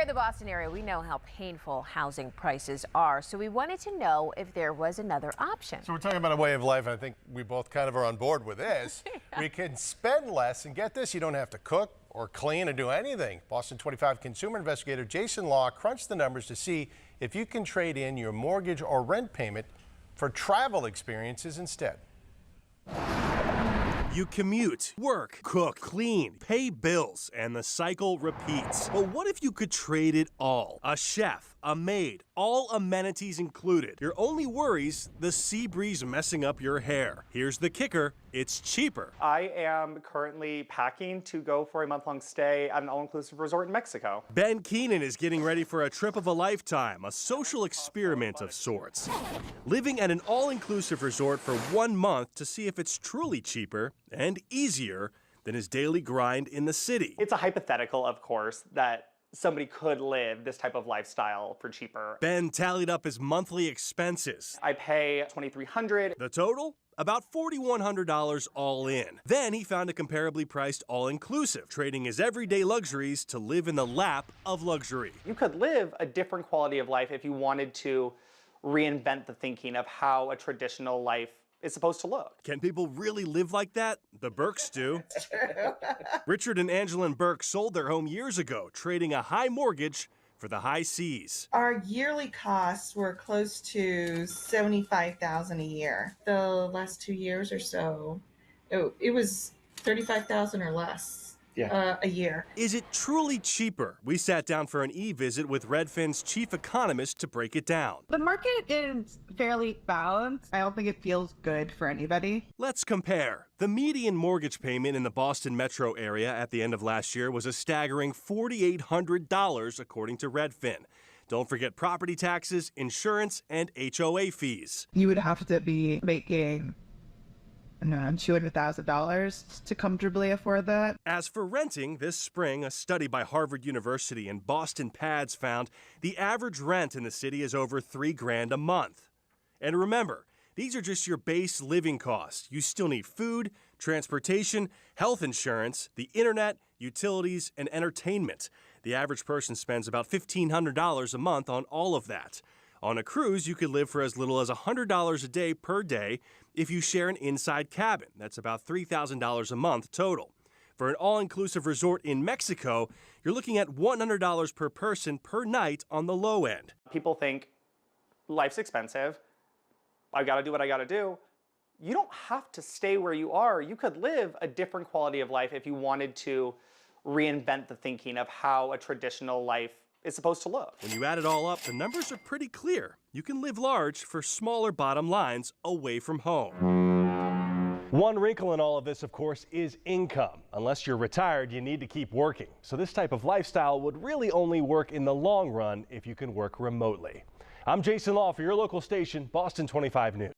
in the Boston area, we know how painful housing prices are, so we wanted to know if there was another option. So we're talking about a way of life. I think we both kind of are on board with this. Yeah. We can spend less, and get this, you don't have to cook or clean or do anything. Boston 25 consumer investigator Jason Law crunched the numbers to see if you can trade in your mortgage or rent payment for travel experiences instead. You commute, work, cook, clean, pay bills, and the cycle repeats. But what if you could trade it all? A chef, a maid, all amenities included. Your only worries, the sea breeze messing up your hair. Here's the kicker, it's cheaper. I am currently packing to go for a month-long stay at an all-inclusive resort in Mexico. Ben Keenan is getting ready for a trip of a lifetime, a social experiment of sorts. Living at an all-inclusive resort for 1 month to see if it's truly cheaper and easier than his daily grind in the city. It's a hypothetical, of course, that somebody could live this type of lifestyle for cheaper. Ben tallied up his monthly expenses. I pay $2,300. The total? About $4,100 all in. Then he found a comparably priced all-inclusive, trading his everyday luxuries to live in the lap of luxury. You could live a different quality of life if you wanted to reinvent the thinking of how a traditional life is supposed to look. Can people really live like that? The Burks do. Richard and Angelyn Burke sold their home years ago, trading a high mortgage for the high seas. Our yearly costs were close to $75,000 a year. The last 2 years or so, it was $35,000 or less. A year. Is it truly cheaper? We sat down for an e-visit with Redfin's chief economist to break it down. The market is fairly balanced. I don't think it feels good for anybody. Let's compare. The median mortgage payment in the Boston metro area at the end of last year was a staggering $4,800 according to Redfin. Don't forget property taxes, insurance, and HOA fees. You would have to be making $200,000 to comfortably afford that. As for renting, this spring, a study by Harvard University and Boston Pads found the average rent in the city is over $3,000 a month. And remember, these are just your base living costs. You still need food, transportation, health insurance, the internet, utilities, and entertainment. The average person spends about $1,500 a month on all of that. On a cruise, you could live for as little as $100 a day per day if you share an inside cabin. That's about $3,000 a month total. For an all-inclusive resort in Mexico, you're looking at $100 per person per night on the low end. People think life's expensive. I've got to do what I got to do. You don't have to stay where you are. You could live a different quality of life if you wanted to reinvent the thinking of how a traditional life is supposed to look. When you add it all up, the numbers are pretty clear. You can live large for smaller bottom lines away from home. One wrinkle in all of this, of course, is income. Unless you're retired, you need to keep working. So this type of lifestyle would really only work in the long run if you can work remotely. I'm Jason Law for your local station, Boston 25 News.